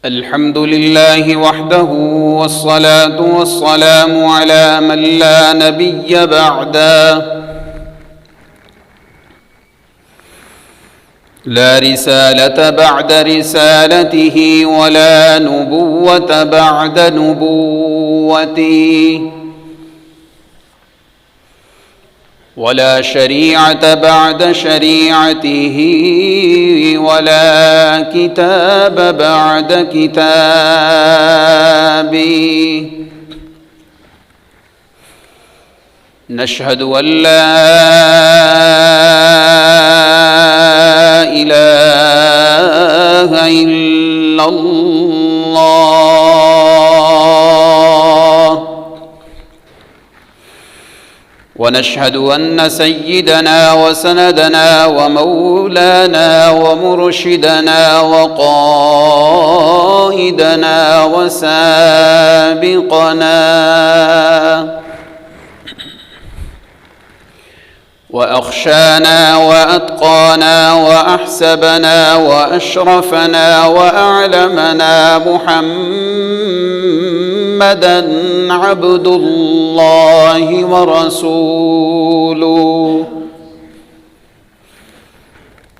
الحمد لله وحده والصلاة والسلام على من لا نبي بعده لا رسالة بعد رسالته ولا نبوة بعد نبوته ولا شريعة بعد شريعته ولا كتاب بعد كتابه. نشهد أن لا إله إلا الله، ونشهد أن سيدنا وسندنا ومولانا ومرشدنا وقائدنا وسابقنا وأخشانا وأتقانا وأحسبنا وأشرفنا وأعلمنا محمدًا عبد الله ورسوله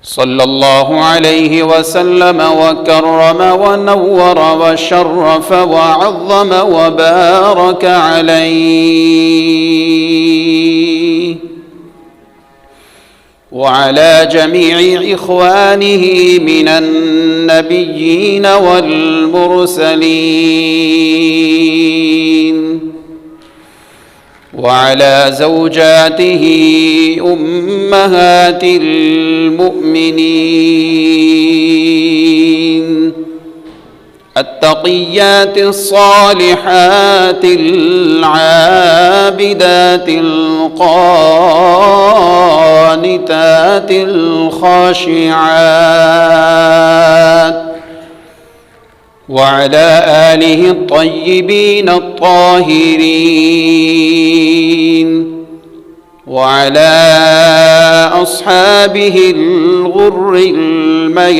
صلى الله عليه وسلم وكرم ونور وشرف وعظم وبارك عليه وعلى جميع إخوانه من النبيين والمرسلين وعلى زوجاته أمهات المؤمنين التقيات الصالحات العابدات القانتات الخاشعات وعلى آله الطيبين الطاهرين وعلى أصحابه الغر الميامين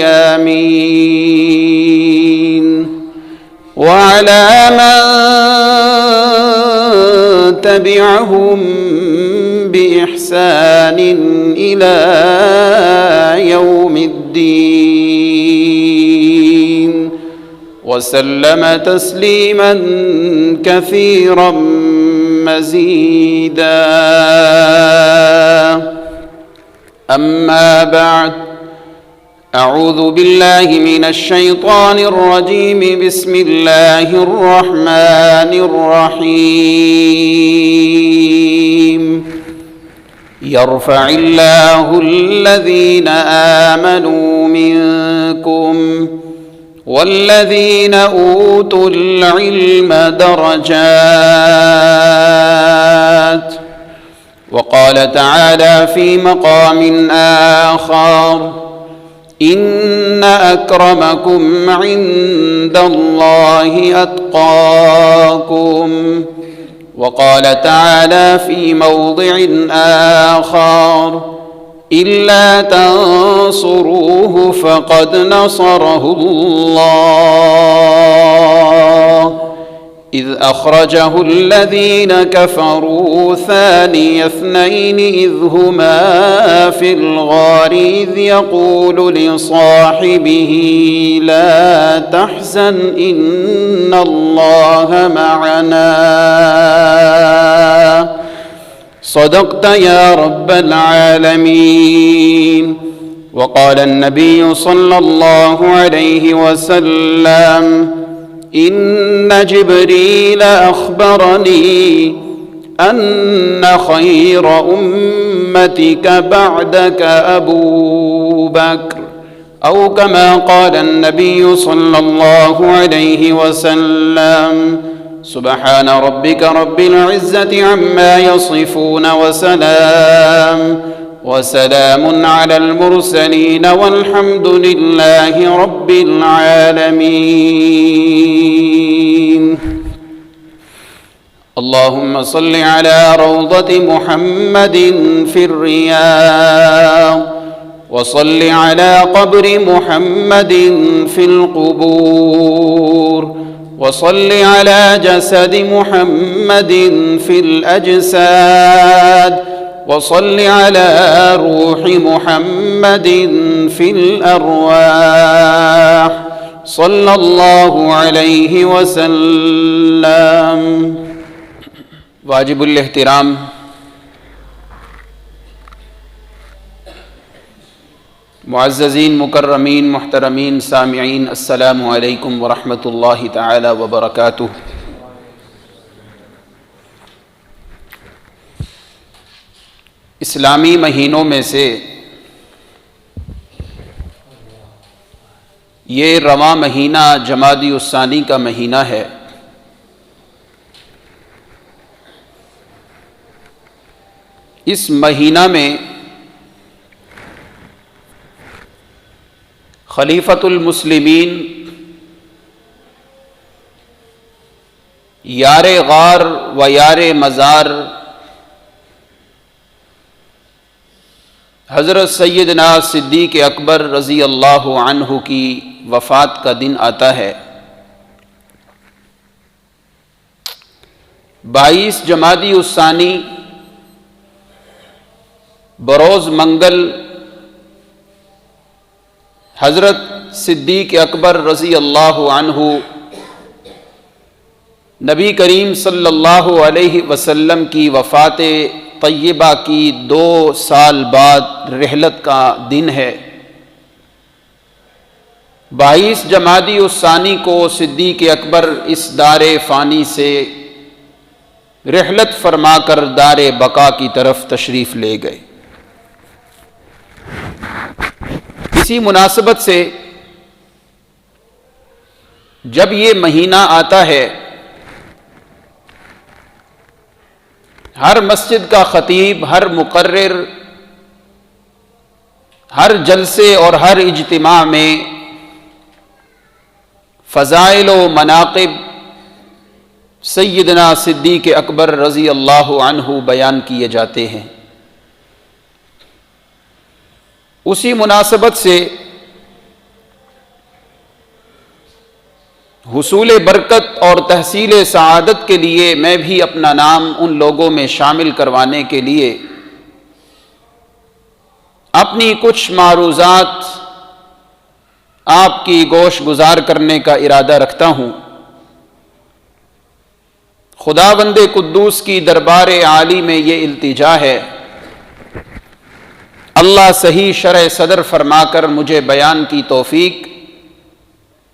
وعلى من تبعهم بإحسان إلى يوم الدين وسلم تسليما كثيرا مزيدا. أما بعد، أعوذ بالله من الشيطان الرجيم. بسم الله الرحمن الرحيم. يرفع الله الذين آمنوا منكم والذين أوتوا العلم درجات. وقال تعالى في مقام آخر: إن أكرمكم عند الله أتقاكم. وقال تعالى في موضع آخر: إلا تنصروه فقد نصره الله إذ أخرجه الذين كفروا ثاني اثنين إذ هما في الغار إذ يقول لصاحبه لا تحزن إن الله معنا. صدقت يا رب العالمين. وقال النبي صلى الله عليه وسلم: إن جبريل أخبرني أن خير أمتك بعدك أبو بكر، أو كما قال النبي صلى الله عليه وسلم. سبحان ربك رب العزة عما يصفون وسلام على المرسلين والحمد لله رب العالمين. اللهم صل على روضة محمد في الرياض وصل على قبر محمد في القبور وصل على جسد محمد في الأجساد وصل على روح محمد في الأرواح صلى الله عليه وسلم. واجب الاحترام معززین مکرمین محترمین سامعین، السلام علیکم ورحمۃ اللہ تعالی وبرکاتہ. اسلامی مہینوں میں سے یہ رواں مہینہ جمادی الثانی کا مہینہ ہے. اس مہینہ میں خلیفۃ المسلمین یار غار و یار مزار حضرت سیدنا صدیق اکبر رضی اللہ عنہ کی وفات کا دن آتا ہے. 22 جمادی الثانی بروز منگل حضرت صدیق اکبر رضی اللہ عنہ نبی کریم صلی اللہ علیہ وسلم کی وفات طیبہ کی 2 سال بعد رحلت کا دن ہے. 22 جمادی الثانی کو صدیق اکبر اس دار فانی سے رحلت فرما کر دار بقا کی طرف تشریف لے گئے. اسی مناسبت سے جب یہ مہینہ آتا ہے، ہر مسجد کا خطیب، ہر مقرر، ہر جلسے اور ہر اجتماع میں فضائل و مناقب سیدنا صدیق اکبر رضی اللہ عنہ بیان کیے جاتے ہیں. اسی مناسبت سے حصول برکت اور تحصیل سعادت کے لیے میں بھی اپنا نام ان لوگوں میں شامل کروانے کے لیے اپنی کچھ معروضات آپ کی گوش گزار کرنے کا ارادہ رکھتا ہوں. خداوند قدوس کی دربار عالی میں یہ التجا ہے، اللہ صحیح شرح صدر فرما کر مجھے بیان کی توفیق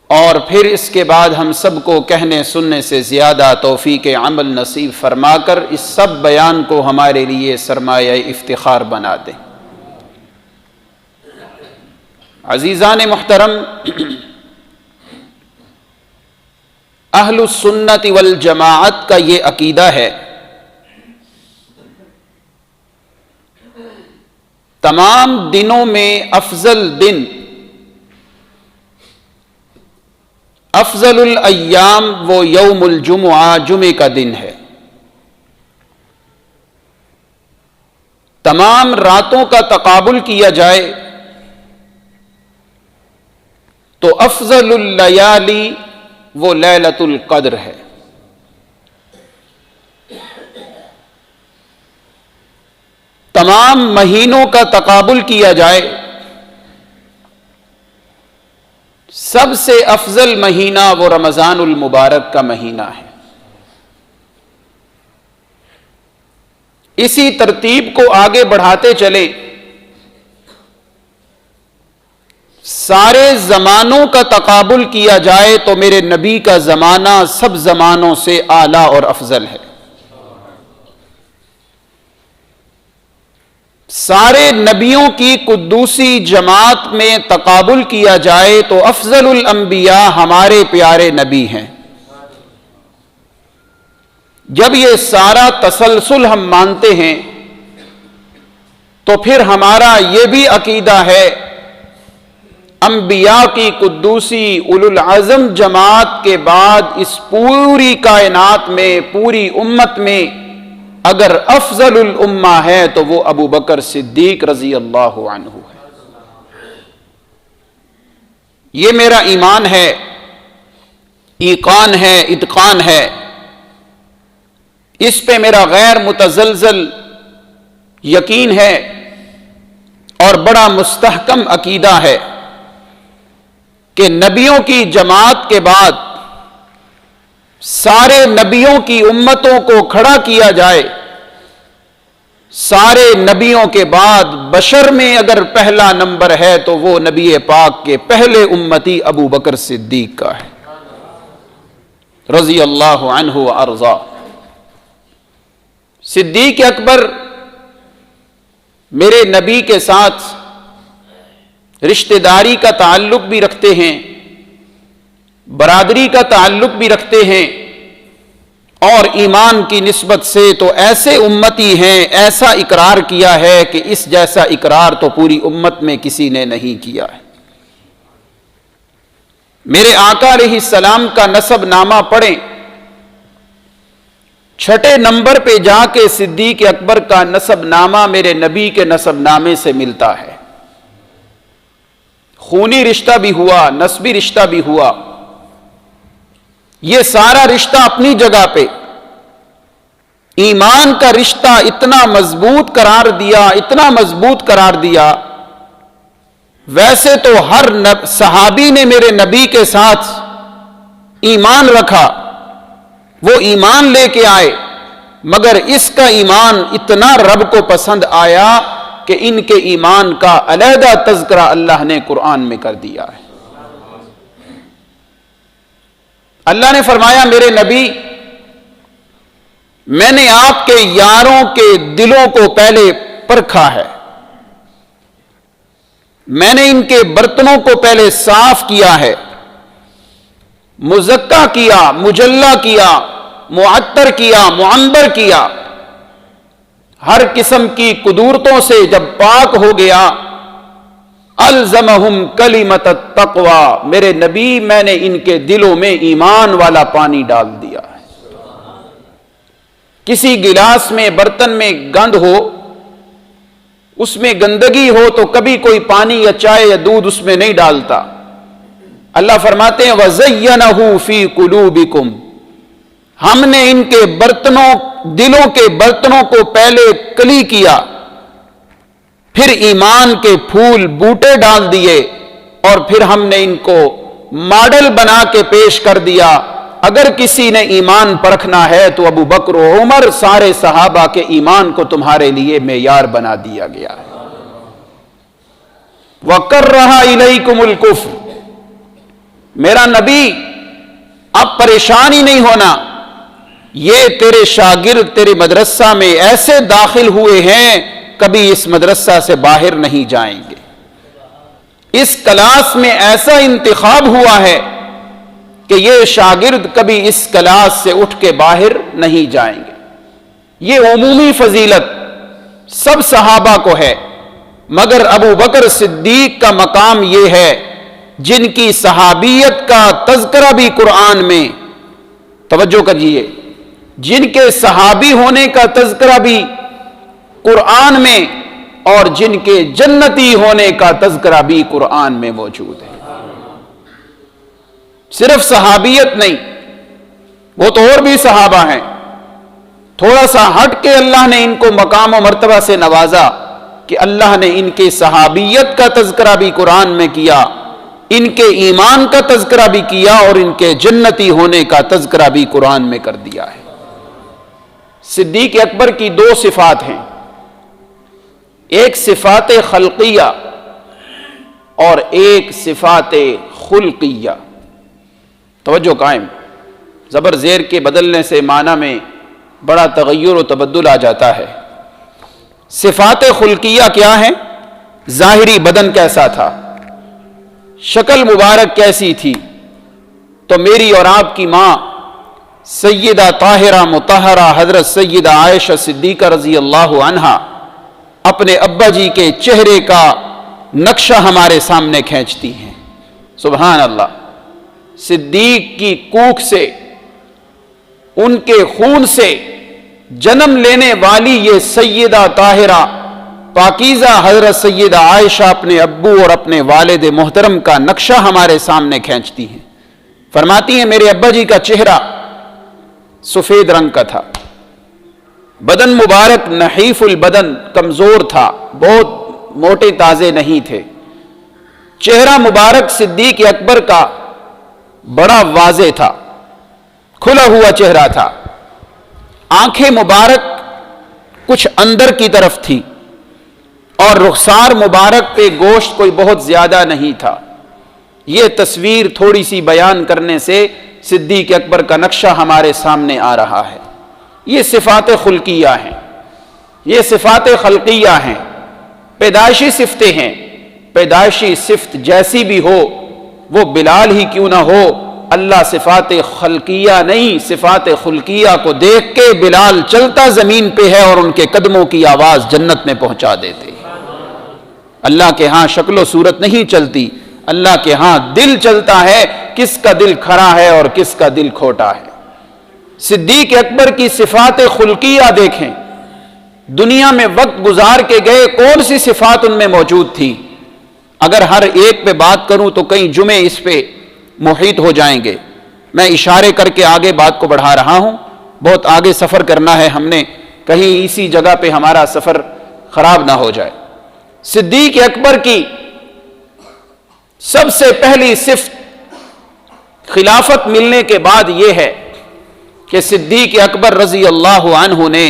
اور پھر اس کے بعد ہم سب کو کہنے سننے سے زیادہ توفیق عمل نصیب فرما کر اس سب بیان کو ہمارے لیے سرمایہ افتخار بنا دے. عزیزان محترم، اہل السنت والجماعت کا یہ عقیدہ ہے تمام دنوں میں افضل دن، افضل الایام وہ یوم الجمعہ، جمعے کا دن ہے. تمام راتوں کا تقابل کیا جائے تو افضل اللیالی وہ لیلۃ القدر ہے. تمام مہینوں کا تقابل کیا جائے سب سے افضل مہینہ وہ رمضان المبارک کا مہینہ ہے. اسی ترتیب کو آگے بڑھاتے چلے سارے زمانوں کا تقابل کیا جائے تو میرے نبی کا زمانہ سب زمانوں سے اعلیٰ اور افضل ہے. سارے نبیوں کی قدوسی جماعت میں تقابل کیا جائے تو افضل الانبیاء ہمارے پیارے نبی ہیں. جب یہ سارا تسلسل ہم مانتے ہیں تو پھر ہمارا یہ بھی عقیدہ ہے انبیاء کی قدوسی اولو العزم جماعت کے بعد اس پوری کائنات میں، پوری امت میں اگر افضل الامہ ہے تو وہ ابو بکر صدیق رضی اللہ عنہ ہے. یہ میرا ایمان ہے، ایقان ہے، اتقان ہے، اس پہ میرا غیر متزلزل یقین ہے اور بڑا مستحکم عقیدہ ہے کہ نبیوں کی جماعت کے بعد سارے نبیوں کی امتوں کو کھڑا کیا جائے، سارے نبیوں کے بعد بشر میں اگر پہلا نمبر ہے تو وہ نبی پاک کے پہلے امتی ابو بکر صدیق کا ہے رضی اللہ عنہ وارضا۔ صدیق اکبر میرے نبی کے ساتھ رشتہ داری کا تعلق بھی رکھتے ہیں، برادری کا تعلق بھی رکھتے ہیں، اور ایمان کی نسبت سے تو ایسے امتی ہیں، ایسا اقرار کیا ہے کہ اس جیسا اقرار تو پوری امت میں کسی نے نہیں کیا ہے۔ میرے آقا علیہ السلام کا نسب نامہ پڑھیں، چھٹے نمبر پہ جا کے صدیق اکبر کا نسب نامہ میرے نبی کے نسب نامے سے ملتا ہے۔ خونی رشتہ بھی ہوا، نسبی رشتہ بھی ہوا، یہ سارا رشتہ اپنی جگہ پہ۔ ایمان کا رشتہ اتنا مضبوط قرار دیا، اتنا مضبوط قرار دیا، ویسے تو ہر صحابی نے میرے نبی کے ساتھ ایمان رکھا، وہ ایمان لے کے آئے، مگر اس کا ایمان اتنا رب کو پسند آیا کہ ان کے ایمان کا علیحدہ تذکرہ اللہ نے قرآن میں کر دیا ہے۔ اللہ نے فرمایا میرے نبی، میں نے آپ کے یاروں کے دلوں کو پہلے پرکھا ہے، میں نے ان کے برتنوں کو پہلے صاف کیا ہے، مزکا کیا، مجلہ کیا، معطر کیا، معنبر کیا، ہر قسم کی قدورتوں سے جب پاک ہو گیا، الزمہم کلمۃ التقوی، میرے نبی میں نے ان کے دلوں میں ایمان والا پانی ڈال دیا ہے۔ کسی گلاس میں، برتن میں گند ہو، اس میں گندگی ہو تو کبھی کوئی پانی یا چائے یا دودھ اس میں نہیں ڈالتا۔ اللہ فرماتے ہیں وَزَيَّنَهُ فِي قُلُوبِكُمْ، ہم نے ان کے برتنوں، دلوں کے برتنوں کو پہلے کلی کیا، پھر ایمان کے پھول بوٹے ڈال دیے، اور پھر ہم نے ان کو ماڈل بنا کے پیش کر دیا۔ اگر کسی نے ایمان پرکھنا ہے تو ابو بکر و عمر، سارے صحابہ کے ایمان کو تمہارے لیے معیار بنا دیا گیا ہے۔ وَكَرَّهَ إِلَيْكُمُ الْكُفْرَ، میرا نبی اب پریشان ہی نہیں ہونا، یہ تیرے شاگرد تیرے مدرسہ میں ایسے داخل ہوئے ہیں کبھی اس مدرسہ سے باہر نہیں جائیں گے، اس کلاس میں ایسا انتخاب ہوا ہے کہ یہ شاگرد کبھی اس کلاس سے اٹھ کے باہر نہیں جائیں گے۔ یہ عمومی فضیلت سب صحابہ کو ہے، مگر ابو بکر صدیق کا مقام یہ ہے جن کی صحابیت کا تذکرہ بھی قرآن میں، توجہ کیجیے، جن کے صحابی ہونے کا تذکرہ بھی قرآن میں، اور جن کے جنتی ہونے کا تذکرہ بھی قرآن میں موجود ہے۔ صرف صحابیت نہیں، وہ تو اور بھی صحابہ ہیں، تھوڑا سا ہٹ کے اللہ نے ان کو مقام و مرتبہ سے نوازا کہ اللہ نے ان کے صحابیت کا تذکرہ بھی قرآن میں کیا، ان کے ایمان کا تذکرہ بھی کیا، اور ان کے جنتی ہونے کا تذکرہ بھی قرآن میں کر دیا ہے۔ صدیق اکبر کی دو صفات ہیں، ایک صفات خلقیہ اور ایک صفات خلقیہ۔ توجہ قائم، زبر زیر کے بدلنے سے معنی میں بڑا تغیر و تبدل آ جاتا ہے۔ صفات خلقیہ کیا ہیں؟ ظاہری بدن کیسا تھا، شکل مبارک کیسی تھی؟ تو میری اور آپ کی ماں سیدہ طاہرہ مطہرہ حضرت سیدہ عائشہ صدیقہ رضی اللہ عنہا اپنے ابا جی کے چہرے کا نقشہ ہمارے سامنے کھینچتی ہیں۔ سبحان اللہ، صدیق کی کوکھ سے، ان کے خون سے جنم لینے والی یہ سیدہ طاہرہ پاکیزہ حضرت سیدہ عائشہ اپنے ابو اور اپنے والد محترم کا نقشہ ہمارے سامنے کھینچتی ہیں. فرماتی ہیں میرے ابا جی کا چہرہ سفید رنگ کا تھا، بدن مبارک نحیف البدن، کمزور تھا، بہت موٹے تازے نہیں تھے. چہرہ مبارک صدیق اکبر کا بڑا واضح تھا، کھلا ہوا چہرہ تھا. آنکھیں مبارک کچھ اندر کی طرف تھی اور رخسار مبارک پہ گوشت کوئی بہت زیادہ نہیں تھا. یہ تصویر تھوڑی سی بیان کرنے سے صدیق اکبر کا نقشہ ہمارے سامنے آ رہا ہے. یہ صفات خلقیہ ہیں، یہ صفات خلقیہ ہیں، پیدائشی صفتیں ہیں. پیدائشی صفت جیسی بھی ہو، وہ بلال ہی کیوں نہ ہو، اللہ صفات خلقیہ نہیں صفات خلقیہ کو دیکھ کے بلال چلتا زمین پہ ہے اور ان کے قدموں کی آواز جنت میں پہنچا دیتے. اللہ کے ہاں شکل و صورت نہیں چلتی، اللہ کے ہاں دل چلتا ہے، کس کا دل کھرا ہے اور کس کا دل کھوٹا ہے. صدیق اکبر کی صفات خلقیہ دیکھیں، دنیا میں وقت گزار کے گئے، کون سی صفات ان میں موجود تھی؟ اگر ہر ایک پہ بات کروں تو کئی جمعے اس پہ محیط ہو جائیں گے. میں اشارے کر کے آگے بات کو بڑھا رہا ہوں، بہت آگے سفر کرنا ہے ہم نے، کہیں اسی جگہ پہ ہمارا سفر خراب نہ ہو جائے. صدیق اکبر کی سب سے پہلی صفت خلافت ملنے کے بعد یہ ہے کہ صدیق اکبر رضی اللہ عنہ نے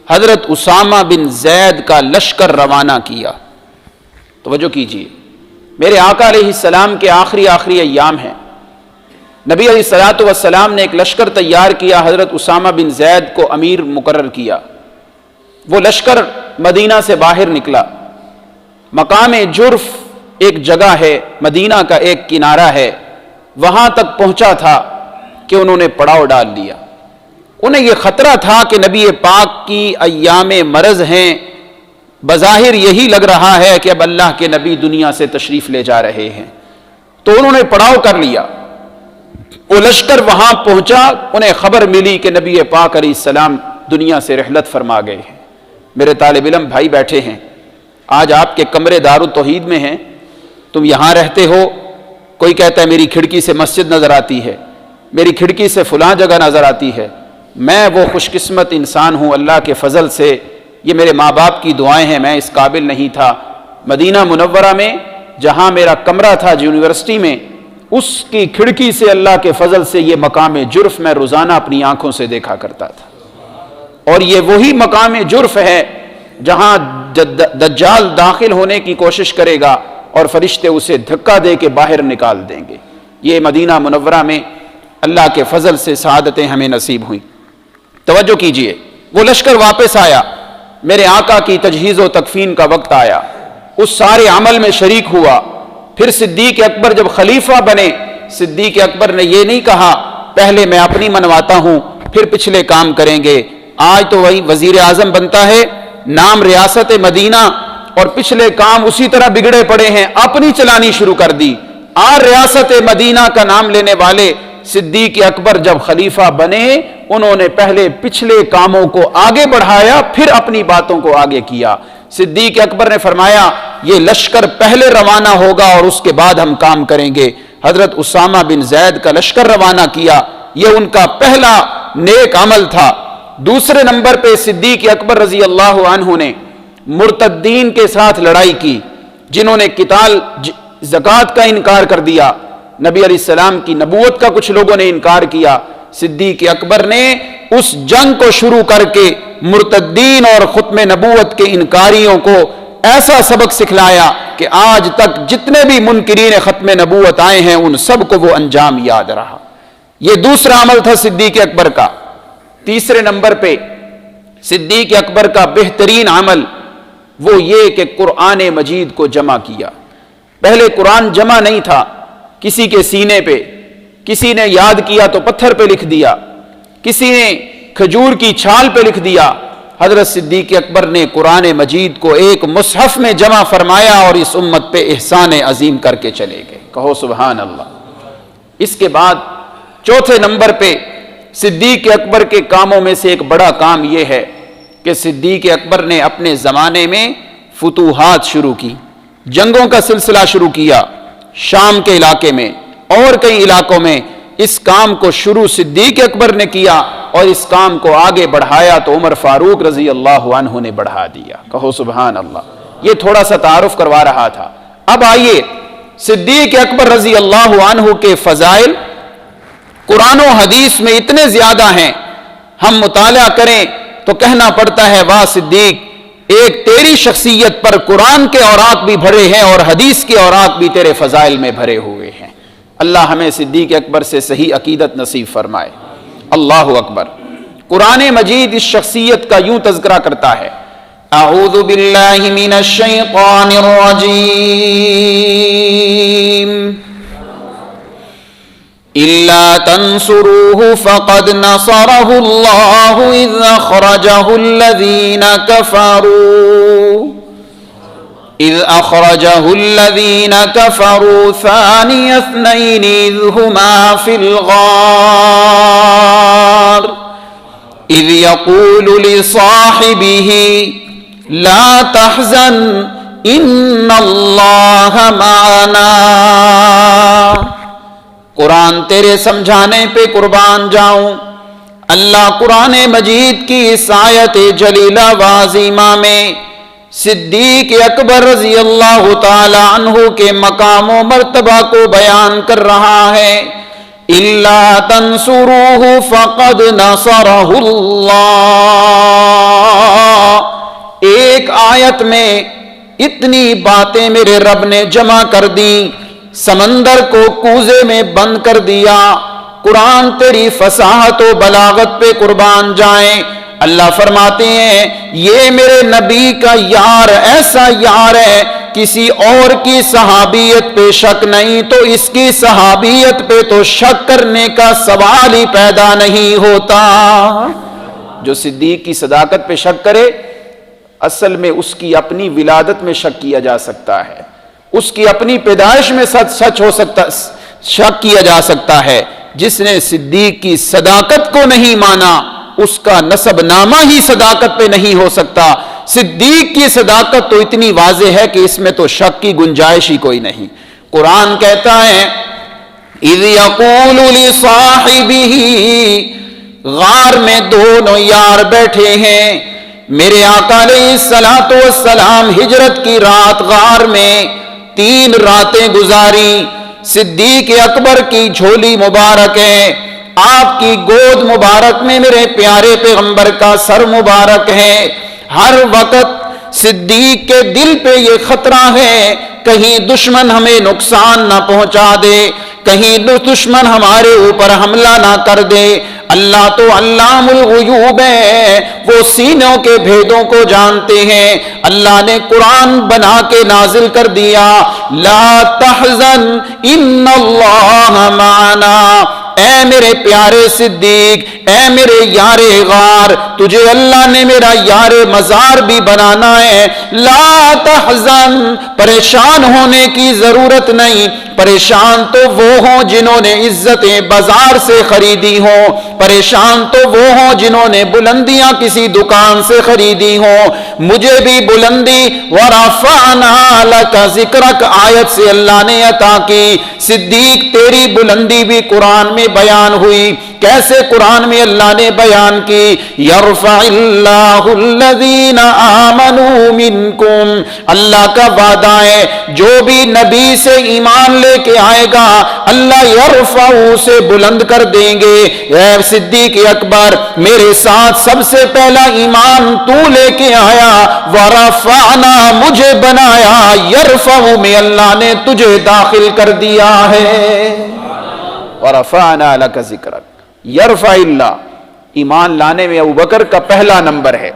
حضرت اسامہ بن زید کا لشکر روانہ کیا. توجہ کیجیے، میرے آقا علیہ السلام کے آخری ایام ہیں. نبی علیہ السلام نے ایک لشکر تیار کیا، حضرت اسامہ بن زید کو امیر مقرر کیا. وہ لشکر مدینہ سے باہر نکلا. مقام جرف ایک جگہ ہے، مدینہ کا ایک کنارہ ہے، وہاں تک پہنچا تھا کہ انہوں نے پڑاؤ ڈال لیا. انہیں یہ خطرہ تھا کہ نبی پاک کی ایام مرض ہیں، بظاہر یہی لگ رہا ہے کہ اب اللہ کے نبی دنیا سے تشریف لے جا رہے ہیں، تو انہوں نے پڑاؤ کر لیا. وہ لشکر وہاں پہنچا، انہیں خبر ملی کہ نبی پاک علیہ السلام دنیا سے رحلت فرما گئے ہیں. میرے طالب علم بھائی بیٹھے ہیں، آج آپ کے کمرے دارالتوحید میں ہیں، تم یہاں رہتے ہو. کوئی کہتا ہے میری کھڑکی سے مسجد نظر آتی ہے، میری کھڑکی سے فلاں جگہ نظر آتی ہے. میں وہ خوش قسمت انسان ہوں، اللہ کے فضل سے یہ میرے ماں باپ کی دعائیں ہیں، میں اس قابل نہیں تھا. مدینہ منورہ میں جہاں میرا کمرہ تھا یونیورسٹی میں، اس کی کھڑکی سے اللہ کے فضل سے یہ مقام جرف میں روزانہ اپنی آنکھوں سے دیکھا کرتا تھا. اور یہ وہی مقام جرف ہے جہاں دجال داخل ہونے کی کوشش کرے گا اور فرشتے اسے دھکا دے کے باہر نکال دیں گے. یہ مدینہ منورہ میں اللہ کے فضل سے سعادتیں ہمیں نصیب ہوئیں. توجہ کیجئے، وہ لشکر واپس آیا، میرے آقا کی تجہیز و تکفین کا وقت آیا، اس سارے عمل میں شریک ہوا. پھر صدیق اکبر جب خلیفہ بنے، صدیق اکبر نے یہ نہیں کہا پہلے میں اپنی منواتا ہوں پھر پچھلے کام کریں گے. آج تو وہی وزیر اعظم بنتا ہے، نام ریاست مدینہ، اور پچھلے کام اسی طرح بگڑے پڑے ہیں، اپنی چلانی شروع کر دی. آج ریاست مدینہ کا نام لینے والے صدیق اکبر جب خلیفہ بنے، انہوں نے پہلے پچھلے کاموں کو آگے بڑھایا، پھر اپنی باتوں کو آگے کیا. صدیق اکبر نے فرمایا یہ لشکر پہلے روانہ ہوگا اور اس کے بعد ہم کام کریں گے. حضرت اسامہ بن زید کا لشکر روانہ کیا، یہ ان کا پہلا نیک عمل تھا. دوسرے نمبر پہ صدیق اکبر رضی اللہ عنہ نے مرتدین کے ساتھ لڑائی کی، جنہوں نے قتال زکوٰۃ کا انکار کر دیا. نبی علیہ السلام کی نبوت کا کچھ لوگوں نے انکار کیا. صدیق اکبر نے اس جنگ کو شروع کر کے مرتدین اور ختم نبوت کے انکاریوں کو ایسا سبق سکھلایا کہ آج تک جتنے بھی منکرین ختم نبوت آئے ہیں ان سب کو وہ انجام یاد رہا. یہ دوسرا عمل تھا صدیق اکبر کا. تیسرے نمبر پہ صدیق اکبر کا بہترین عمل وہ یہ کہ قرآن مجید کو جمع کیا. پہلے قرآن جمع نہیں تھا، کسی کے سینے پہ، کسی نے یاد کیا تو پتھر پہ لکھ دیا، کسی نے کھجور کی چھال پہ لکھ دیا. حضرت صدیق اکبر نے قرآن مجید کو ایک مصحف میں جمع فرمایا اور اس امت پہ احسان عظیم کر کے چلے گئے. کہو سبحان اللہ. اس کے بعد چوتھے نمبر پہ صدیق اکبر کے کاموں میں سے ایک بڑا کام یہ ہے کہ صدیق اکبر نے اپنے زمانے میں فتوحات شروع کی، جنگوں کا سلسلہ شروع کیا، شام کے علاقے میں اور کئی علاقوں میں اس کام کو شروع صدیق اکبر نے کیا، اور اس کام کو آگے بڑھایا تو عمر فاروق رضی اللہ عنہ نے بڑھا دیا۔ کہو سبحان اللہ۔ یہ تھوڑا سا تعارف کروا رہا تھا۔ اب آئیے، صدیق اکبر رضی اللہ عنہ کے فضائل قرآن و حدیث میں اتنے زیادہ ہیں، ہم مطالعہ کریں تو کہنا پڑتا ہے واہ صدیق، ایک تیری شخصیت پر قرآن کے اوراق بھی بھرے ہیں اور حدیث کے اوراق بھی تیرے فضائل میں بھرے ہوئے ہیں۔ اللہ ہمیں صدیق اکبر سے صحیح عقیدت نصیب فرمائے۔ اللہ اکبر۔ قرآن مجید اس شخصیت کا یوں تذکرہ کرتا ہے، اعوذ باللہ من الشیطان الرجیم الا تنصروه فقد نصره اللہ اذ اخرجه الذین کفروا ثانی اثنین اذ ہما فی الغار اذ یقول لصاحبہ لا تحزن ان اللہ معنا۔ قرآن تیرے سمجھانے پہ قربان جاؤں، اللہ قرآن مجید کی اس آیت جلیلہ وعظیمہ میں صدیق اکبر رضی اللہ تعالی عنہ کے مقام و مرتبہ کو بیان کر رہا ہے۔ اِلَّا تَنْصُرُوهُ فَقَدْ نَصَرَهُ اللَّهُ۔ ایک آیت میں اتنی باتیں میرے رب نے جمع کر دی، سمندر کو کوزے میں بند کر دیا۔ قرآن تیری فصاحت و بلاغت پہ قربان جائیں۔ اللہ فرماتے ہیں یہ میرے نبی کا یار ایسا یار ہے، کسی اور کی صحابیت پہ شک نہیں تو اس کی صحابیت پہ تو شک کرنے کا سوال ہی پیدا نہیں ہوتا۔ جو صدیق کی صداقت پہ شک کرے، اصل میں اس کی اپنی ولادت میں شک کیا جا سکتا ہے، اس کی اپنی پیدائش میں شک کیا جا سکتا ہے۔ جس نے صدیق کی صداقت کو نہیں مانا، اس کا نسب نامہ ہی صداقت پہ نہیں ہو سکتا۔ صدیق کی صداقت تو اتنی واضح ہے کہ اس میں تو شک کی گنجائش ہی کوئی نہیں۔ قرآن کہتا ہے اِذْ يَقُولُ لِصَاحِبِهِ، غار میں دونوں یار بیٹھے ہیں۔ میرے آقا علیہ الصلوۃ والسلام ہجرت کی رات غار میں 3 راتیں گزاری۔ صدیق اکبر کی جھولی مبارک ہے، آپ کی گود مبارک میں میرے پیارے پیغمبر کا سر مبارک ہے۔ ہر وقت صدیق کے دل پہ یہ خطرہ ہے کہیں دشمن ہمیں نقصان نہ پہنچا دے، کہیں دشمن ہمارے اوپر حملہ نہ کر دے۔ اللہ تو علام الغیوب ہے، وہ سینوں کے بھیدوں کو جانتے ہیں۔ اللہ نے قرآن بنا کے نازل کر دیا، لا تحزن ان اللہ معنا۔ اے میرے پیارے صدیق، اے میرے یار غار، تجھے اللہ نے میرا یار مزار بھی بنانا ہے۔ لا تحزن، پریشان ہونے کی ضرورت نہیں۔ پریشان تو وہ ہوں جنہوں نے عزتیں بازار سے خریدی ہوں، پریشان تو وہ ہوں جنہوں نے بلندیاں کسی دکان سے خریدی ہوں۔ مجھے بھی بلندی ورفعنا لک ذکرک آیت سے اللہ نے عطا کی۔ صدیق تیری بلندی بھی قرآن میں بیان ہوئی۔ کیسے قرآن میں اللہ نے بیان کی؟ یرفع اللہ الذین آمنوا منکم، اللہ کا وعدہ ہے جو بھی نبی سے ایمان لے کے آئے گا اللہ یرفع سے بلند کر دیں گے۔ اے صدیق اکبر، میرے ساتھ سب سے پہلا ایمان تو لے کے آیا، ورفعنا مجھے بنایا، یرفع میں اللہ نے تجھے داخل کر دیا ہے۔ ورفعنا لک ذکرک، یرفع اللہ، ایمان لانے میں ابوبکر کا پہلا نمبر ہے۔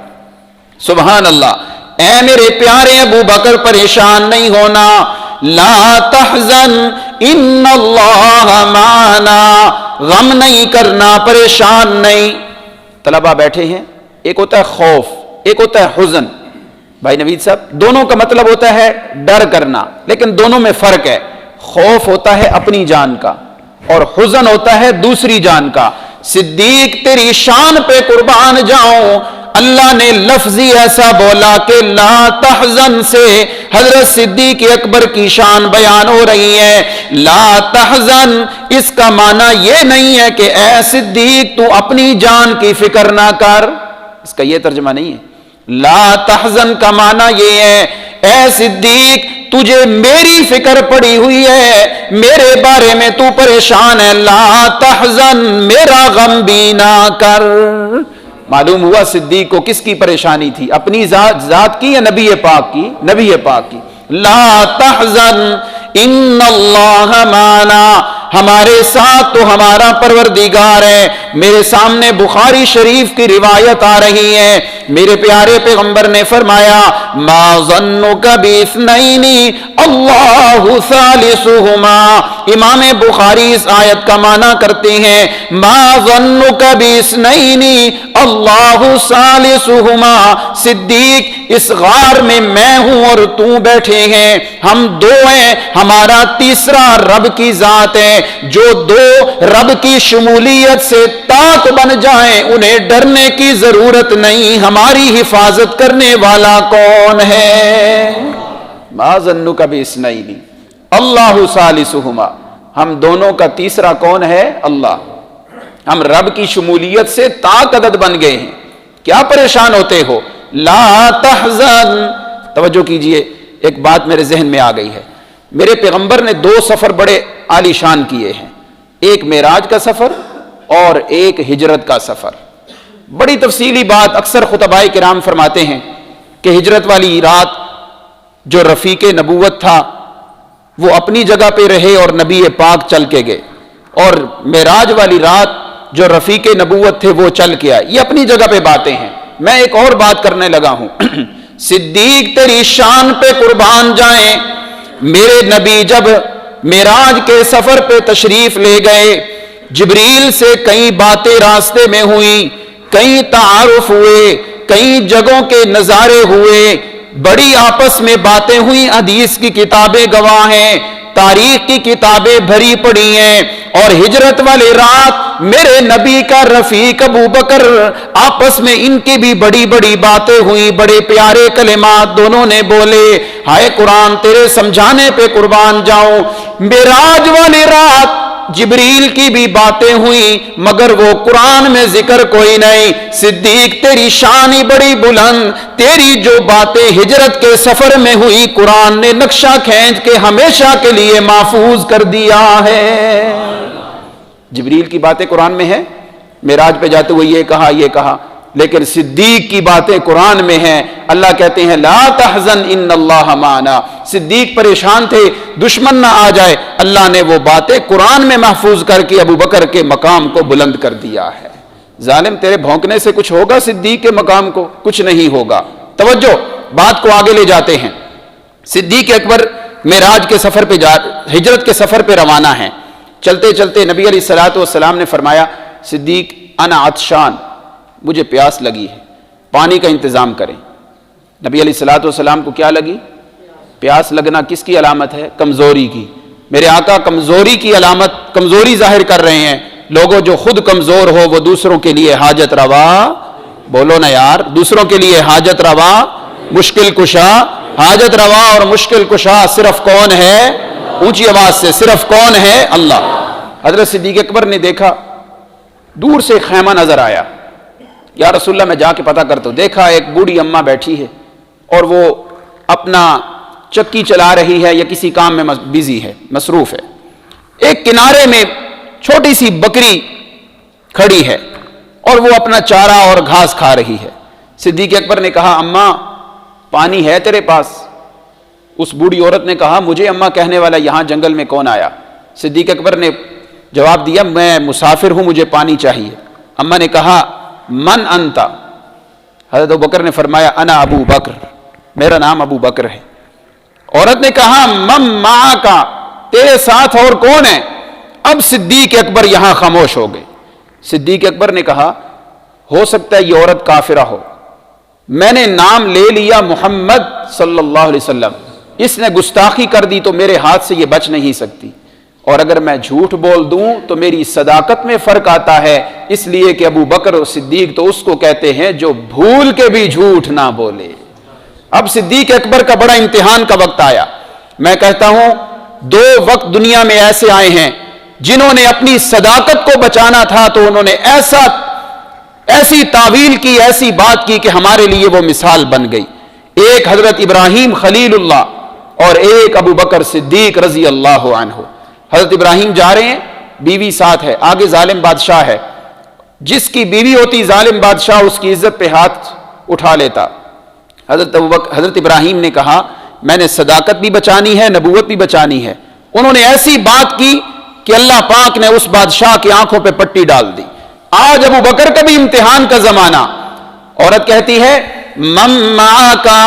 سبحان اللہ۔ اے میرے پیارے ابو بکر، پریشان نہیں ہونا، لا تحزن ان اللہ معنا، غم نہیں کرنا، پریشان نہیں۔ طلبہ بیٹھے ہیں، ایک ہوتا ہے خوف، ایک ہوتا ہے حزن۔ بھائی نوید صاحب، دونوں کا مطلب ہوتا ہے ڈر کرنا، لیکن دونوں میں فرق ہے۔ خوف ہوتا ہے اپنی جان کا اور حزن ہوتا ہے دوسری جان کا۔ صدیق تیری شان پہ قربان جاؤں، اللہ نے لفظی ایسا بولا کہ لا تحزن سے حضرت صدیق اکبر کی شان بیان ہو رہی ہے. لا تحزن اس کا معنی یہ نہیں ہے کہ اے صدیق تو اپنی جان کی فکر نہ کر، اس کا یہ ترجمہ نہیں ہے. لا تحزن کا معنی یہ ہے اے صدیق تجھے میری فکر پڑی ہوئی ہے، میرے بارے میں تو پریشان ہے. لا تحزن میرا غم بھی نہ کر. معلوم ہوا صدیق کو کس کی پریشانی تھی؟ اپنی ذات کی یا نبی پاک کی؟ نبی پاک کی. لا تحزن ان اللہ معنا، ہمارے ساتھ تو ہمارا پروردگار ہے. میرے سامنے بخاری شریف کی روایت آ رہی ہے، میرے پیارے پیغمبر نے فرمایا ما ظنک باثنین اللہ ثالثہما. امام بخاری اس آیت کا معنی کرتے ہیں ما ظنک باثنین اللہ ثالثہما. صدیق اس غار میں میں ہوں اور تو بیٹھے ہیں، ہم دو ہیں، ہمارا تیسرا رب کی ذات ہے. جو دو رب کی شمولیت سے طاق بن جائیں انہیں ڈرنے کی ضرورت نہیں. ہماری حفاظت کرنے والا کون ہے؟ ما ظنک باثنین اللہ ثالثہما. ہم دونوں کا تیسرا کون ہے؟ اللہ. ہم رب کی شمولیت سے طاق عدد بن گئے ہیں. کیا پریشان ہوتے ہو؟ لا تحزن. توجہ کیجئے، ایک بات میرے ذہن میں آ گئی ہے. میرے پیغمبر نے 2 سفر بڑے عالی شان کیے ہیں، ایک معراج کا سفر اور ایک ہجرت کا سفر. بڑی تفصیلی بات اکثر خطباء کرام فرماتے ہیں کہ ہجرت والی رات جو رفیق نبوت تھا وہ اپنی جگہ پہ رہے اور نبی پاک چل کے گئے، اور معراج والی رات جو رفیق نبوت تھے وہ چل کے آئے. یہ اپنی جگہ پہ باتیں ہیں. میں ایک اور بات کرنے لگا ہوں. صدیق تیری شان پہ قربان جائیں، میرے نبی جب معراج کے سفر پہ تشریف لے گئے، جبریل سے کئی باتیں راستے میں ہوئیں، کئی تعارف ہوئے، کئی جگہوں کے نظارے ہوئے، بڑی آپس میں باتیں ہوئیں. حدیث کی کتابیں گواہ ہیں، تاریخ کی کتابیں بھری پڑی ہیں. اور ہجرت والی رات میرے نبی کا رفیق ابو بکر، آپس میں ان کی بھی بڑی بڑی باتیں ہوئی، بڑے پیارے کلمات دونوں نے بولے. ہائے قرآن تیرے سمجھانے پہ قربان جاؤں. معراج والی رات جبریل کی بھی باتیں ہوئی مگر وہ قرآن میں ذکر کوئی نہیں. صدیق تیری شان ہی بڑی بلند، تیری جو باتیں ہجرت کے سفر میں ہوئی قرآن نے نقشہ کھینچ کے ہمیشہ کے لیے محفوظ کر دیا ہے. جبریل کی باتیں قرآن میں ہیں، معراج پہ جاتے ہوئے یہ کہا یہ کہا، لیکن صدیق کی باتیں قرآن میں ہیں. اللہ کہتے ہیں لا تحزن ان اللہ معنا. صدیق پریشان تھے دشمن نہ آ جائے، اللہ نے وہ باتیں قرآن میں محفوظ کر کے ابو بکر کے مقام کو بلند کر دیا ہے. ظالم تیرے بھونکنے سے کچھ ہوگا صدیق کے مقام کو؟ کچھ نہیں ہوگا. توجہ، بات کو آگے لے جاتے ہیں. صدیق اکبر معراج کے سفر پہ ہجرت کے سفر پہ روانہ ہیں. چلتے چلتے نبی علیہ الصلوۃ والسلام نے فرمایا صدیق انا عطشان، مجھے پیاس لگی ہے، پانی کا انتظام کریں. نبی علیہ الصلوۃ والسلام کو کیا لگی؟ پیاس لگنا کس کی علامت ہے؟ کمزوری کی. میرے آقا کمزوری کی علامت، کمزوری ظاہر کر رہے ہیں. لوگوں جو خود کمزور ہو وہ دوسروں کے لیے حاجت روا، بولو نا یار، دوسروں کے لیے حاجت روا، مشکل کشا. حاجت روا اور مشکل کشا صرف کون ہے؟ اونچی آواز سے، صرف کون ہے؟ اللہ. حضرت صدیق اکبر نے دیکھا، دور سے خیمہ نظر آیا. یا رسول اللہ میں جا کے پتہ کرتا ہوں. دیکھا ایک بوڑھی اماں بیٹھی ہے اور وہ اپنا چکی چلا رہی ہے یا کسی کام میں بزی ہے، مصروف ہے. ایک کنارے میں چھوٹی سی بکری کھڑی ہے اور وہ اپنا چارہ اور گھاس کھا رہی ہے. صدیق اکبر نے کہا اماں پانی ہے تیرے پاس؟ اس بوڑھی عورت نے کہا مجھے اماں کہنے والا یہاں جنگل میں کون آیا؟ صدیق اکبر نے جواب دیا میں مسافر ہوں، مجھے پانی چاہیے. اماں نے کہا من انتا؟ حضرت ابو بکر نے فرمایا انا ابو بکر، میرا نام ابو بکر ہے. عورت نے کہا من معاکا، تیرے ساتھ اور کون ہے؟ اب صدیق اکبر یہاں خاموش ہو گئے. صدیق اکبر نے کہا ہو سکتا ہے یہ عورت کافرہ ہو، میں نے نام لے لیا محمد صلی اللہ علیہ وسلم، اس نے گستاخی کر دی تو میرے ہاتھ سے یہ بچ نہیں سکتی. اور اگر میں جھوٹ بول دوں تو میری صداقت میں فرق آتا ہے، اس لیے کہ ابو بکر و صدیق تو اس کو کہتے ہیں جو بھول کے بھی جھوٹ نہ بولے۔ اب صدیق اکبر کا بڑا امتحان کا وقت آیا۔ میں کہتا ہوں 2 وقت دنیا میں ایسے آئے ہیں جنہوں نے اپنی صداقت کو بچانا تھا تو انہوں نے ایسی تعویل کی، ایسی بات کی کہ ہمارے لیے وہ مثال بن گئی۔ ایک حضرت ابراہیم خلیل اللہ اور ایک ابو بکر صدیق رضی اللہ عنہ۔ حضرت ابراہیم جا رہے ہیں، بیوی ساتھ ہے، آگے ظالم بادشاہ ہے۔ جس کی بیوی ہوتی ظالم بادشاہ اس کی عزت پہ ہاتھ اٹھا لیتا۔ حضرت ابراہیم نے کہا میں نے صداقت بھی بچانی ہے، نبوت بھی بچانی ہے۔ انہوں نے ایسی بات کی کہ اللہ پاک نے اس بادشاہ کی آنکھوں پہ پٹی ڈال دی۔ آج ابو بکر کا بھی امتحان کا زمانہ۔ عورت کہتی ہے مما کا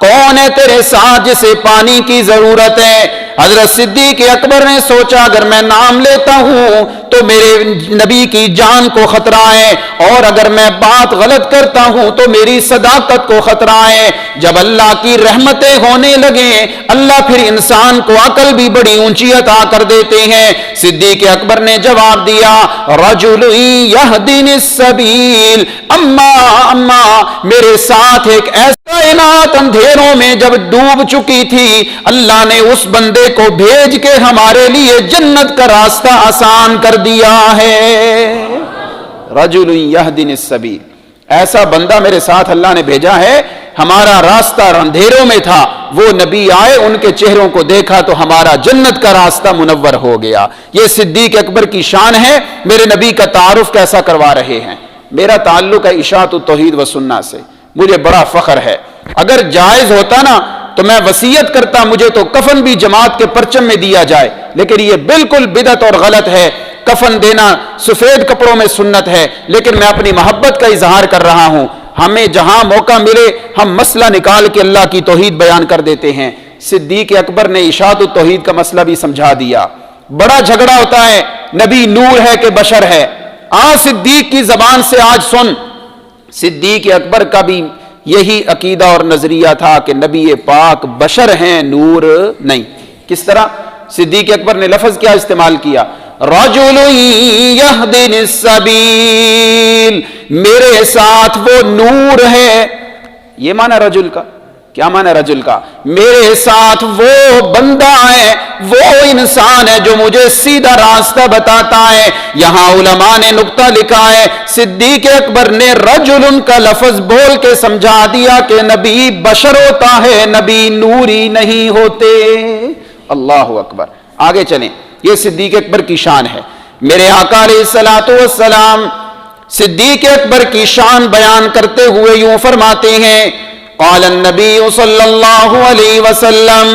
کون ہے تیرے ساتھ جسے پانی کی ضرورت ہے؟ حضرت صدیق اکبر نے سوچا اگر میں نام لیتا ہوں تو میرے نبی کی جان کو خطرہ ہے، اور اگر میں بات غلط کرتا ہوں تو میری صداقت کو خطرہ ہے۔ جب اللہ کی رحمتیں ہونے لگیں اللہ پھر انسان کو عقل بھی بڑی اونچی عطا کر دیتے ہیں۔ صدیق اکبر نے جواب دیا رجل یہدینی السبیل، اما میرے ساتھ ایک ایسا کائنات اندھیروں میں جب ڈوب چکی تھی اللہ نے اس بندے کو بھیج کے ہمارے لیے جنت کا راستہ آسان کر دیا ہے۔ رجل یہدینی السبیل، ایسا بندہ میرے ساتھ اللہ نے بھیجا ہے، ہمارا راستہ اندھیروں میں تھا، وہ نبی آئے ان کے چہروں کو دیکھا تو ہمارا جنت کا راستہ منور ہو گیا۔ یہ صدیق اکبر کی شان ہے۔ میرے نبی کا تعارف کیسا کروا رہے ہیں؟ میرا تعلق ہے اشاعت التوحید و سنہ سے، مجھے بڑا فخر ہے۔ اگر جائز ہوتا نا تو میں وصیت کرتا مجھے تو کفن بھی جماعت کے پرچم میں دیا جائے، لیکن یہ بالکل بدعت اور غلط ہے۔ کفن دینا سفید کپڑوں میں سنت ہے، لیکن میں اپنی محبت کا اظہار کر رہا ہوں۔ ہمیں جہاں موقع ملے ہم مسئلہ نکال کے اللہ کی توحید بیان کر دیتے ہیں۔ صدیق اکبر نے اشاعت التوحید کا مسئلہ بھی سمجھا دیا۔ بڑا جھگڑا ہوتا ہے نبی نور ہے کہ بشر ہے۔ صدیق کی زبان سے آج سن، صدیق اکبر کا بھی یہی عقیدہ اور نظریہ تھا کہ نبی پاک بشر ہیں، نور نہیں۔ کس طرح؟ صدیق اکبر نے لفظ کیا استعمال کیا؟ رجل یہدینی السبیل، میرے ساتھ وہ نور ہے۔ یہ معنی رجل کا کیا معنی؟ رجل کا میرے ساتھ وہ بندہ ہے، وہ انسان ہے جو مجھے سیدھا راستہ بتاتا ہے۔ یہاں علماء نے نقطہ لکھا ہے صدیق اکبر نے رجل کا لفظ بول کے سمجھا دیا کہ نبی بشر ہوتا ہے، نبی نوری نہیں ہوتے۔ اللہ اکبر۔ آگے چلیں، یہ صدیق اکبر کی شان ہے۔ میرے آقا علیہ الصلوۃ والسلام صدیق اکبر کی شان بیان کرتے ہوئے یوں فرماتے ہیں قال النبی صلی اللہ علیہ وسلم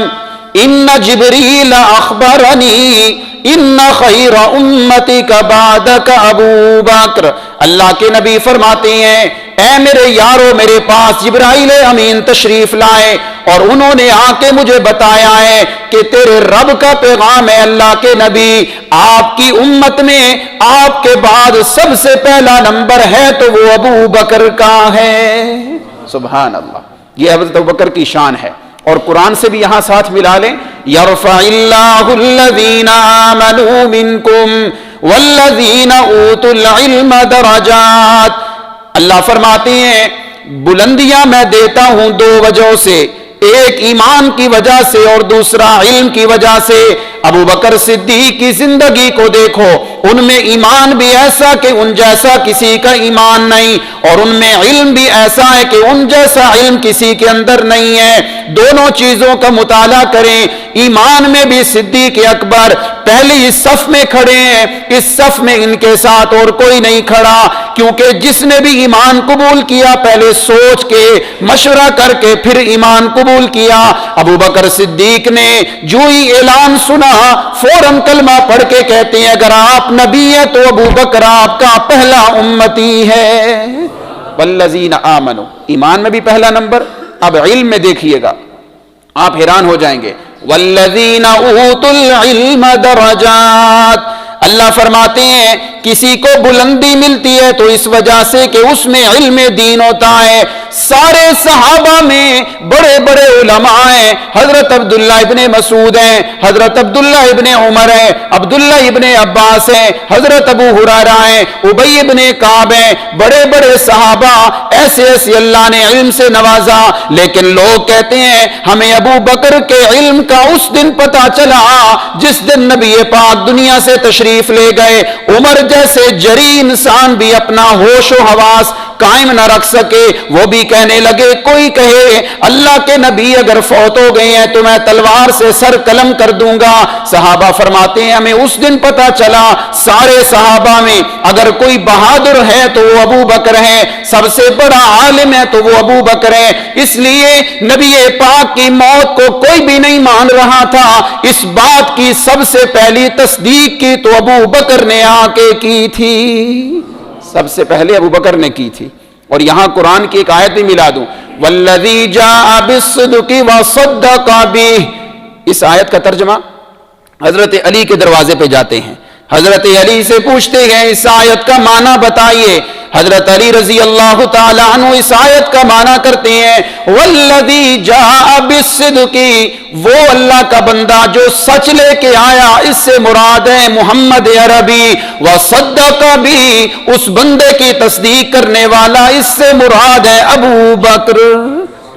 ان جبریل اخبرنی ان خیر امتک بعدک ابو بکر۔ اللہ کے نبی فرماتے ہیں اے میرے یارو، میرے پاس جبرائیل امین تشریف لائے اور انہوں نے آ کے مجھے بتایا ہے کہ تیرے رب کا پیغام ہے اللہ کے نبی، آپ کی امت میں آپ کے بعد سب سے پہلا نمبر ہے تو وہ ابو بکر کا ہے۔ سبحان اللہ، یہ حضرت ابو بکر کی شان ہے۔ اور قرآن سے بھی یہاں ساتھ ملا لیں، یرفع اللہ الذین آمنوا منکم والذین اوتوا العلم درجات۔ اللہ فرماتے ہیں بلندیاں میں دیتا ہوں 2 وجہوں سے، ایک ایمان کی وجہ سے اور دوسرا علم کی وجہ سے۔ ابو بکر صدیق کی زندگی کو دیکھو، ان میں ایمان بھی ایسا کہ ان جیسا کسی کا ایمان نہیں، اور ان میں علم بھی ایسا ہے کہ ان جیسا علم کسی کے اندر نہیں ہے۔ دونوں چیزوں کا مطالعہ کریں۔ ایمان میں بھی صدیق اکبر پہلی صف میں کھڑے ہیں، اس صف میں ان کے ساتھ اور کوئی نہیں کھڑا، کیونکہ جس نے بھی ایمان قبول کیا پہلے سوچ کے مشورہ کر کے پھر ایمان قبول کیا۔ ابو بکر صدیق نے جو ہی اعلان سنا فوراً کلمہ پڑھ کے کہتے ہیں اگر آپ نبی ہیں تو ابو بکر آپ کا پہلا امتی ہے۔ والذین آمنوا، ایمان میں بھی پہلا نمبر۔ اب علم میں دیکھیے گا، آپ حیران ہو جائیں گے۔ والذین اوتوا العلم درجات، اللہ فرماتے ہیں کسی کو بلندی ملتی ہے تو اس وجہ سے کہ اس میں علم دین ہوتا ہے. سارے صحابہ میں بڑے بڑے علماء ہیں. حضرت عبداللہ ابن مسعود ہیں, حضرت عبداللہ ابن عمر ہیں, عبداللہ ابن عباس ہیں, حضرت ابو ہریرہ ہیں, ابی ابن کعب ہیں. بڑے بڑے صحابہ ایسے ایسے اللہ نے علم سے نوازا. لیکن لوگ کہتے ہیں ہمیں ابو بکر کے علم کا اس دن پتا چلا جس دن نبی پاک دنیا سے تشریف لے گئے. عمر جیسے جری انسان بھی اپنا ہوش و حواس قائم نہ رکھ سکے, وہ بھی کہنے لگے کوئی کہے اللہ کے نبی اگر فوت ہو گئے ہیں تو میں تلوار سے سر قلم کر دوں گا. صحابہ فرماتے ہیں ہمیں اس دن پتا چلا سارے صحابہ میں اگر کوئی بہادر ہے تو وہ ابو بکر ہے, سب سے بڑا عالم ہے تو وہ ابو بکر ہے. اس لیے نبی پاک کی موت کو کوئی بھی نہیں مان رہا تھا. اس بات کی سب سے پہلی تصدیق کی تو ابو بکر نے آ کے کی تھی, سب سے پہلے ابو بکر نے کی تھی. اور یہاں قرآن کی ایک آیت بھی ملا دوں, والذی جاء بالصدق وصدق بہ. اس آیت کا ترجمہ حضرت علی کے دروازے پہ جاتے ہیں, حضرت علی سے پوچھتے ہیں اس آیت کا معنی بتائیے. حضرت علی رضی اللہ تعالی عنہ اس آیت کا معنی کرتے ہیں والذی جاء بالصدق, وہ اللہ کا بندہ جو سچ لے کے آیا, اس سے مراد ہے محمد عربی. وصدق بھی, اس بندے کی تصدیق کرنے والا, اس سے مراد ہے ابو بکر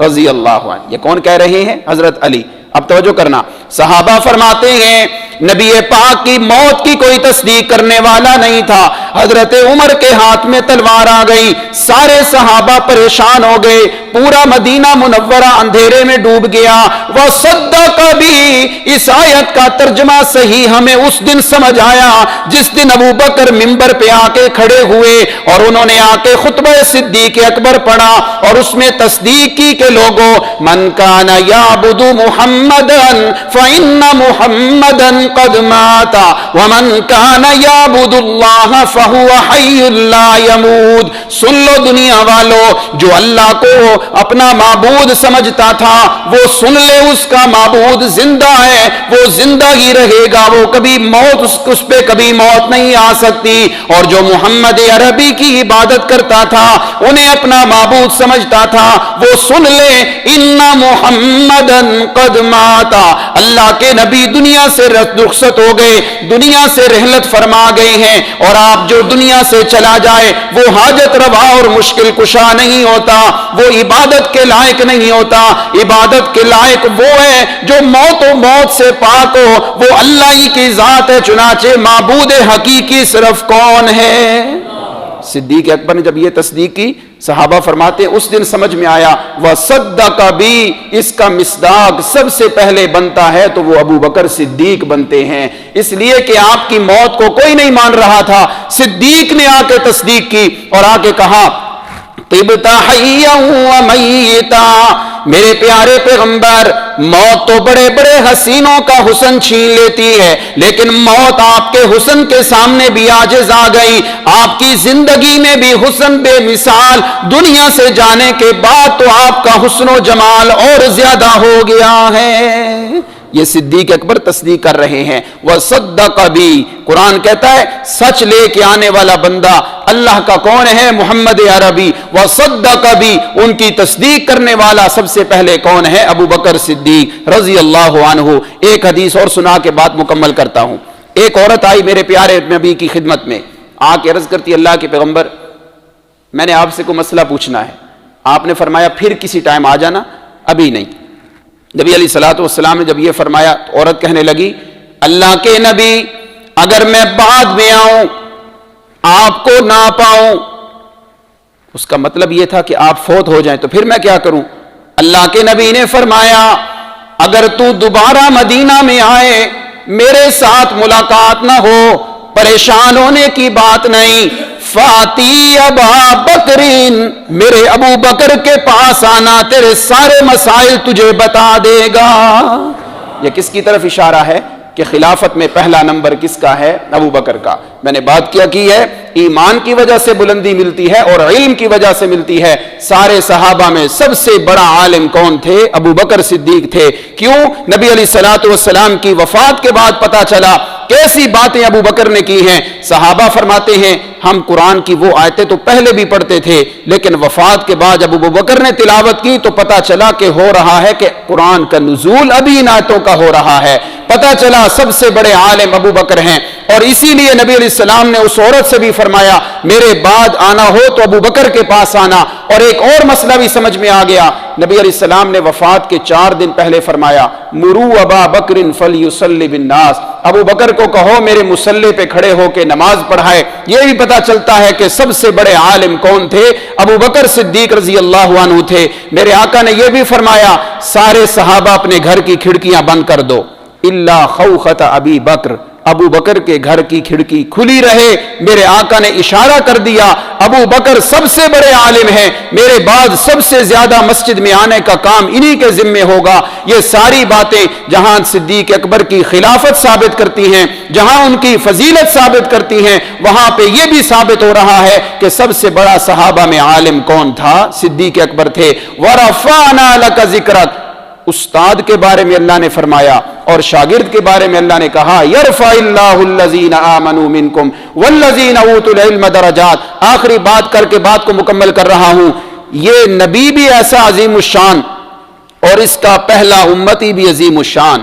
رضی اللہ عنہ. یہ کون کہہ رہے ہیں؟ حضرت علی. اب توجہ کرنا, صحابہ فرماتے ہیں نبی پاک کی موت کی کوئی تصدیق کرنے والا نہیں تھا. حضرت عمر کے ہاتھ میں تلوار آ گئی, سارے صحابہ پریشان ہو گئے, پورا مدینہ منورہ اندھیرے میں ڈوب گیا. وصدق بھی, اس آیت کا ترجمہ صحیح ہمیں اس دن سمجھ آیا جس دن ابو بکر منبر پہ آ کے کھڑے ہوئے اور انہوں نے آ کے خطبہ صدیق اکبر پڑھا اور اس میں تصدیق کی کہ لوگوں من کان یعبد محمدا فإن محمدا قد مات ومن كان يعبد الله فهو حي لا يموت. سن لو دنیا والو, جو اللہ کو اپنا معبود سمجھتا تھا وہ سن لے اس کا معبود زندہ ہے, وہ زندہ ہی رہے گا, وہ کبھی موت اس پہ کبھی موت نہیں آ سکتی. اور جو محمد عربی کی عبادت کرتا تھا انہیں اپنا معبود سمجھتا تھا وہ سن لے ان محمدا قد مات, اللہ کے نبی دنیا سے رخصت ہو گئے, دنیا سے رحلت فرما گئے ہیں. اور آپ جو دنیا سے چلا جائے وہ حاجت روا اور مشکل کشا نہیں ہوتا, وہ عبادت کے لائق نہیں ہوتا. عبادت کے لائق وہ ہے جو موت و موت سے پاک ہو, وہ اللہ ہی کی ذات ہے. چنانچہ معبود حقیقی صرف کون ہے؟ صدیق اکبر نے جب یہ تصدیق کی, صحابہ فرماتے ہیں اس دن سمجھ میں آیا وصدق بھی, اس کا مصداق سب سے پہلے بنتا ہے تو وہ ابو بکر صدیق بنتے ہیں. اس لیے کہ آپ کی موت کو کوئی نہیں مان رہا تھا, صدیق نے آ کے تصدیق کی اور آ کے کہا طبت حیا و میتا, میرے پیارے پیغمبر موت تو بڑے بڑے حسینوں کا حسن چھین لیتی ہے لیکن موت آپ کے حسن کے سامنے بھی عاجز آ گئی. آپ کی زندگی میں بھی حسن بے مثال, دنیا سے جانے کے بعد تو آپ کا حسن و جمال اور زیادہ ہو گیا ہے. یہ صدیق اکبر تصدیق کر رہے ہیں. وصدق بھی, قرآن کہتا ہے سچ لے کے آنے والا بندہ اللہ کا کون ہے؟ محمد عربی. وصدق بھی, ان کی تصدیق کرنے والا سب سے پہلے کون ہے؟ ابو بکر صدیق رضی اللہ عنہ. ایک حدیث اور سنا کے بات مکمل کرتا ہوں. ایک عورت آئی میرے پیارے نبی کی خدمت میں, آ کے عرض کرتی اللہ کے پیغمبر میں نے آپ سے کوئی مسئلہ پوچھنا ہے. آپ نے فرمایا پھر کسی ٹائم آ جانا, ابھی نہیں. نبی علیہ الصلوۃ والسلام نے جب یہ فرمایا تو عورت کہنے لگی اللہ کے نبی اگر میں بعد میں آؤں آپ کو نہ پاؤں, اس کا مطلب یہ تھا کہ آپ فوت ہو جائیں تو پھر میں کیا کروں؟ اللہ کے نبی نے فرمایا اگر تو دوبارہ مدینہ میں آئے میرے ساتھ ملاقات نہ ہو پریشان ہونے کی بات نہیں. فاتی ابا بکرین, میرے ابو بکر کے پاس آنا, تیرے سارے مسائل تجھے بتا دے گا. یہ کس کی طرف اشارہ ہے کہ خلافت میں پہلا نمبر کس کا ہے؟ ابو بکر کا. میں نے بات کیا کی ہے ایمان کی وجہ سے بلندی ملتی ہے اور علم کی وجہ سے ملتی ہے. سارے صحابہ میں سب سے بڑا عالم کون تھے؟ ابو بکر صدیق تھے. کیوں؟ نبی علیہ الصلوۃ والسلام کی وفات کے بعد پتا چلا کہ ایسی باتیں ابو بکر نے کی ہیں۔ صحابہ فرماتے ہیں ہم قرآن کی وہ آیتیں تو پہلے بھی پڑھتے تھے، لیکن وفات کے بعد جب ابو بکر نے تلاوت کی تو پتہ چلا کہ ہو رہا ہے کہ قرآن کا نزول ابھی ان آیتوں کا ہو رہا ہے۔ پتہ چلا سب سے بڑے عالم ابو بکر ہیں، اور اسی لیے نبی علیہ السلام نے اس عورت سے بھی فرمایا میرے بعد آنا ہو تو ابو بکر کے پاس آنا۔ اور ایک اور مسئلہ بھی سمجھ میں آ گیا، نبی علیہ السلام نے وفات کے 4 دن پہلے فرمایا مرو ابا بکر فلیصلی بالناس، ابو بکر کو کہو میرے مصلی پہ کھڑے ہو کے نماز پڑھائے۔ یہ بھی پتہ چلتا ہے کہ سب سے بڑے عالم کون تھے؟ ابو بکر صدیق رضی اللہ عنہ تھے۔ میرے آقا نے یہ بھی فرمایا سارے صحابہ اپنے گھر کی کھڑکیاں بند کر دو الا خوخۃ ابی بکر، ابو بکر کے گھر کی کھڑکی کھلی رہے۔ میرے آقا نے اشارہ کر دیا ابو بکر سب سے بڑے عالم ہیں، میرے بعد سب سے زیادہ مسجد میں آنے کا کام انہی کے ذمے ہوگا۔ یہ ساری باتیں جہاں صدیق اکبر کی خلافت ثابت کرتی ہیں، جہاں ان کی فضیلت ثابت کرتی ہیں، وہاں پہ یہ بھی ثابت ہو رہا ہے کہ سب سے بڑا صحابہ میں عالم کون تھا؟ صدیق اکبر تھے۔ وَرَفَعْنَا لَكَ ذِكْرَكَ، استاد کے بارے میں اللہ نے فرمایا اور شاگرد کے بارے میں اللہ نے کہا یرفع اللہ الذین آمنوا منکم والذین اوتوا العلم درجات۔ آخری بات کر کے بات کو مکمل کر رہا ہوں، یہ نبی بھی ایسا عظیم الشان اور اس کا پہلا امتی بھی عظیم الشان۔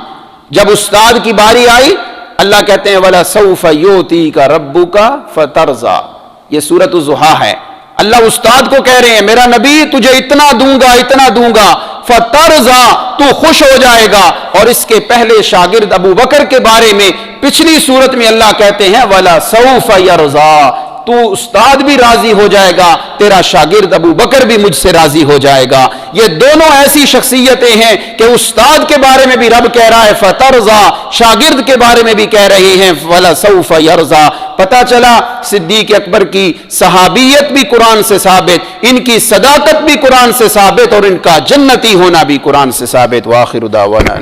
جب استاد کی باری آئی اللہ کہتے ہیں وَلَسَوْفَ يُؤْتِيكَ رَبُّكَ فَتَرْضَىٰ، یہ سورۃ الضحیٰ ہے۔ اللہ استاد کو کہہ رہے ہیں میرا نبی تجھے اتنا دوں گا اتنا دوں گا، فَتَرْضَىٰ، تو خوش ہو جائے گا۔ اور اس کے پہلے شاگرد ابو بکر کے بارے میں پچھلی سورت میں اللہ کہتے ہیں وَلَسَوْفَ يَرْضَىٰ، تو استاد بھی راضی ہو جائے گا، تیرا شاگرد ابو بکر بھی مجھ سے راضی ہو جائے گا۔ یہ دونوں ایسی شخصیتیں ہیں کہ استاد کے بارے میں بھی رب کہہ رہا ہے فَتَرْضَىٰ، شاگرد کے بارے میں بھی کہہ رہے ہیں وَلَسَوْفَ يَرْضَىٰ۔ پتہ چلا صدیق اکبر کی صحابیت بھی قرآن سے ثابت، ان کی صداقت بھی قرآن سے ثابت، اور ان کا جنتی ہونا بھی قرآن سے ثابت۔ وآخر دعوانا